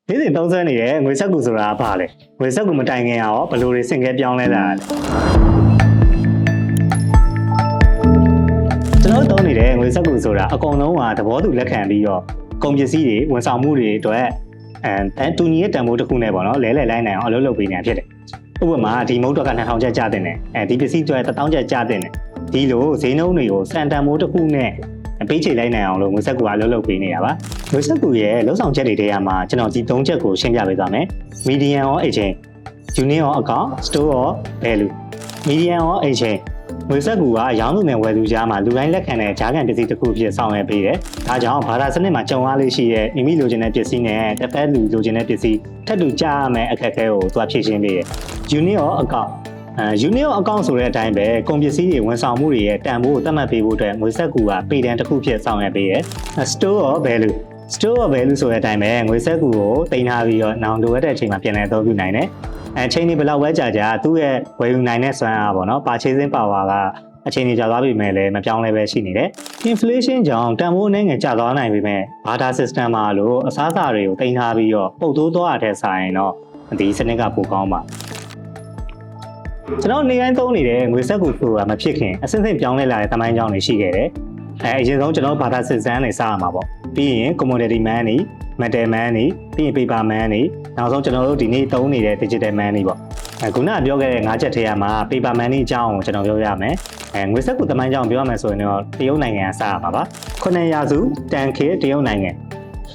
နေ့စဉ်သုံးစွဲနေတဲ့ငွေစက်ကူဆိုတာဘာလဲငွေစက်ကူမတိုင်ခင်ရောဘယ်လိုတွေဆင့်ကဲပြောင်းလဲလာလဲကျွန်တော်တို့သုံးနေတဲ့ငွေစက်ကူဆိုတာအကုန်လုံးကသဘောတူလက်ခံပြီးတော့ကုန်ပစ္စည်းတွေဝန်ဆောင်မှုတွေအတွက်တူညီတဲ့တန်ဖိုးတစ်ခုနဲ့ပေါ့နော်လဲလိုက်နိုင်အောင်အလုပ်လုပ်ပေးနေတာဖြစ်တယ်ဥပမာဒီမုတ်တော့က2000ကျပ်ကျတင်တယ်ဒီပစ္စည်းတွေ1000ကျပ်ကျတင်တယ်ဒီလိုဈေးနှုန်းတွေကိုစံတန်ဖိုးတစ်ခုနဲ့ပေးချေလိုက်နိုင်အောင်လို့ငွေစက်ကူကအလုပ်လုပ်ပေးနေတာပါငွေစက်ကူရဲ့လုံဆောင်ချက်တွေထဲမှာကျွန်တော်ဒီ3ချက်ကိုရှင်းပြပေးသွားမယ် median ရော exchange unit ရော account store ရော value median ရော exchange ငွေစက်ကူကရောင်းသူနဲ့ဝယ်သူကြားမှာလူတိုင်းလက်ခံတဲ့ဂျားကန်ပစ္စည်းတစ်ခုဖြစ်ဆောင်ရွက်ပေးတယ်ဒါကြောင့်ဘာသာစနစ်မှာကြုံရလေးရှိတဲ့မိမိလိုချင်တဲ့ပစ္စည်းနဲ့တစ်ဖက်လူလိုချင်တဲ့ပစ္စည်းထပ်တူကြားရမယ်အခက်အခဲကိုသူကဖြေရှင်းပေးတယ် unit ရော account unit ရော account ဆိုတဲ့အတိုင်းပဲကုန်ပစ္စည်းတွေဝန်ဆောင်မှုတွေရဲ့တန်ဖိုးကိုသတ်မှတ်ပေးဖို့အတွက်ငွေစက်ကူကပေတံတစ်ခုဖြစ်ဆောင်ရွက်ပေးတယ် store ရော value store ရော value ဆိုတဲ့အတိုင်းပဲငွေစက်ကူကိုတင်ထားပြီးတော့နောင်လိုအပ်တဲ့အချိန်မှာပြန်လည်အသုံးပြုနိုင်တယ်အချိန်ဒီဘယ်လောက်ပဲကြာသူ့ရဲ့ဝယ်ယူနိုင်တဲ့စွမ်းအားပေါ့နော် purchasing power ကအချိန်ကြီးကြာသွားပြီမဲ့လည်းမပြောင်းလဲပဲရှိနေတယ် inflation ကြောင့်တန်ဖိုးအနေငယ်ကျသွားနိုင်ပြီမဲ့ barter system မှာလို့အစားအစာတွေကိုတင်ထားပြီးတော့ပုတ်တိုးသွားတဲ့ဆိုင်တော့ဒီစနစ်ကပိုကောင်းပါကျွန်တော်နေတိုင်းသုံးနေတဲ့ငွေစက်ကူဆိုတာမဖြစ်ခင်အစစ်အစစ်ပြောင်းလဲလာတဲ့တမိုင်းကြောင်းတွေရှိခဲ့တယ်အရင်ဆုံးကျွန်တော်ဘာသာစစ်စမ်းနေစရမှာပေါ့ပြီးရင် commodity money metal money ပြီးရင် paper money နောက်ဆုံးကျွန်တော်တို့ဒီနေ့သုံးနေတဲ့ digital money ပေါ့ခုနကပြောခဲ့တဲ့၅ချက်ထဲမှာ paper money အကြောင်းကိုကျွန်တော်ပြောရမယ်ငွေစက်ကူတမိုင်းကြောင်းပြောရမယ်ဆိုရင်တော့တရုတ်နိုင်ငံကစရမှာပါ9ရာစုတန်ခေတရုတ်နိုင်ငံ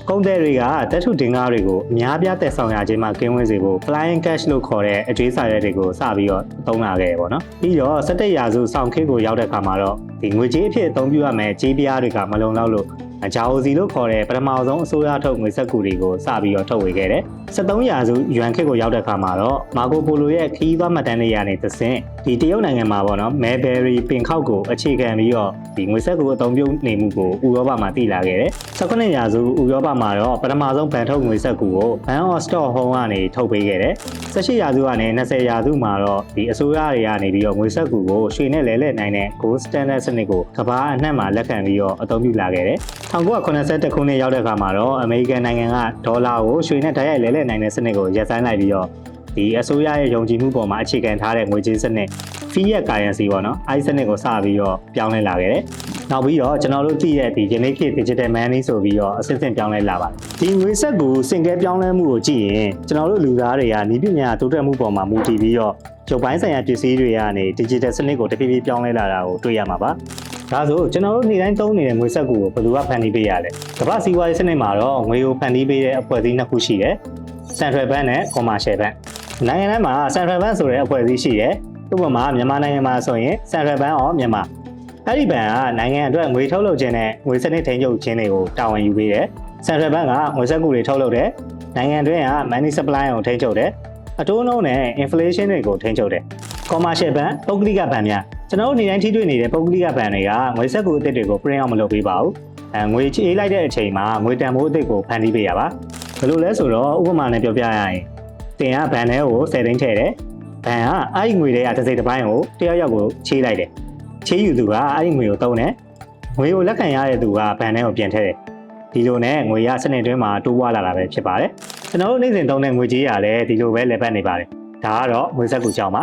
ကုန်သည်တွေကတက်ထုတင်ကားတွေကိုအများပြားသက်ဆောင်ရခြင်းမှာကင်းဝေးစေဖို့ flying cash လို့ခေါ်တဲ့အကျွေးစာရွက်တွေကိုစပြီးတော့သုံးလာခဲ့ပေါ့နော်ပြီးတော့17ရာစုစောင့်ခေတ်ကိုရောက်တဲ့အခါမှာတော့ဒီငွေကြေးအဖြစ်အသုံးပြုရမယ်ကြေးပြားတွေကမလုံလောက်လို့ဂျာအိုစီလို့ခေါ်တဲ့ပထမဆုံးအစိုးရထုတ်ငွေစက်ကူတွေကိုစပြီးတော့ထုတ်ဝေခဲ့တယ်73ရာစုယွမ်ခေတ်ကိုရောက်တဲ့အခါမှာတော့မာကိုပိုလိုရဲ့ခီးသွားမှတ်တမ်းတွေကနေသစင်ဒီတရုတ်နိုင်ငံမှာပေါ့နော်မဲဘယ်ရီပင်ခောက်ကိုအခြေခံပြီးတော့ဒီငွေစက်ကူအသုံးပြုနေမှုကိုဥရောပမှာတည်လာခဲ့တယ်19ရာစုဥရောပမှာတော့ပထမဆုံးဗန်ထုတ်ငွေစက်ကူကို Bank of Stockholm ကနေထုတ်ပေးခဲ့တယ်18ရာစုကနေ20ရာစုမှာတော့ဒီအစိုးရတွေကနေပြီးတော့ငွေစက်ကူကိုရွှေနဲ့လဲလှယ်နိုင်တဲ့ Gold Standard စနစ်ကိုကမ္ဘာအနှံ့မှာလက်ခံပြီးတော့အသုံးပြုလာခဲ့တယ်1981ခုနှစ်ရောက်တဲ့အခါမှာတော့အမေရိကန်နိုင်ငံကဒေါ်လာကိုရွှေနဲ့ဓာတ်ရိုက်လဲလှယ်နိုင်တဲ့စနစ်ကိုရပ်ဆိုင်းလိုက်ပြီးတော့ဒီအစိုးရရဲ့ယုံကြည်မှုပေါ်မှာအခြေခံထားတဲ့ငွေကြေးစနစ် fiat currency ပေါ့နော်အဲဒီစနစ်ကိုစပြီးတော့ပြောင်းလဲလာခဲ့တယ်နောက်ပြီးတော့ကျွန်တော်တို့သိတဲ့ဒီယနေ့ခေတ် digital money ဆိုပြီးတော့အစစ်အစစ်ပြောင်းလဲလာပါတယ်ဒီငွေစက်ကိုစင်ကဲပြောင်းလဲမှုကိုကြည့်ရင်ကျွန်တော်တို့လူသားတွေကနည်းပညာတိုးတက်မှုပေါ်မှာမူတည်ပြီးတော့ရုပ်ပိုင်းဆိုင်ရာပစ္စည်းတွေကနေ digital စနစ်ကိုတဖြည်းဖြည်းပြောင်းလဲလာတာကိုတွေ့ရမှာပါဒါဆိုကျွန်တော်တို့နေ့တိုင်းသုံးနေတဲ့ငွေစက်ကူကိုဘယ်လိုဖန်တီးပေးရလဲကမ္ဘာစီးပွားရေးစနစ်မှာတော့ငွေကိုဖန်တီးပေးတဲ့အဖွဲ့အစည်းနှစ်ခုရှိတယ် Central Bank နဲ့ Commercial Bank နိုင်ငံတိုင်းမှာ Central Bank ဆိုတဲ့အဖွဲ့အစည်းရှိတယ်ဥပမာမြန်မာနိုင်ငံမှာဆိုရင် Central Bank of Myanmar အဲ့ဒီဘဏ်ကနိုင်ငံအတွက်ငွေထုတ်လုပ်ခြင်းနဲ့ငွေစနစ်ထိန်းချုပ်ခြင်းတွေကိုတာဝန်ယူပေးတယ် Central Bank ကငွေစက်ကူတွေထုတ်လုပ်တယ်နိုင်ငံတွင်းက money supply ကိုထိန်းချုပ်တယ်အတိုးနှုန်းနဲ့ inflation တွေကိုထိန်းချုပ်တယ် Commercial Bank ပုဂ္ဂလိကဘဏ်များကျွန်တော်တို့နေတိုင်းထိတွေ့နေတဲ့ပုဂ္ဂလိကဘဏ်တွေကငွေစက်ကူအသစ်တွေကို print out မလုပ်ပေးပါဘူးငွေချေးလိုက်တဲ့အချိန်မှာငွေတန်ဖိုးအသစ်ကိုဖန်တီးပေးရပါဘယ်လိုလဲဆိုတော့ဥပမာနဲ့ပြောပြရရင်တင်ကဘဏ်ထဲကို10သိန်းထည့်တယ်ဘဏ်ကအဲ့ဒီငွေတွေကတစ်စိတ်တစ်ပိုင်းကိုတယောက်ယောက်ကိုချေးလိုက်တယ်ချေးယူသူကအဲ့ဒီငွေကိုသုံးတယ်ငွေကိုလက်ခံရတဲ့သူကဘဏ်ထဲကိုပြန်ထည့်တယ်ဒီလိုနဲ့ငွေရစနစ်တွင်းမှာတိုးပွားလာတာပဲဖြစ်ပါတယ်ကျွန်တော်တို့နေ့စဉ်သုံးတဲ့ငွေကြေးရလည်းဒီလိုပဲလည်ပတ်နေပါတယ်ဒါကတော့ငွေစက်ကူကြောင့်ပါ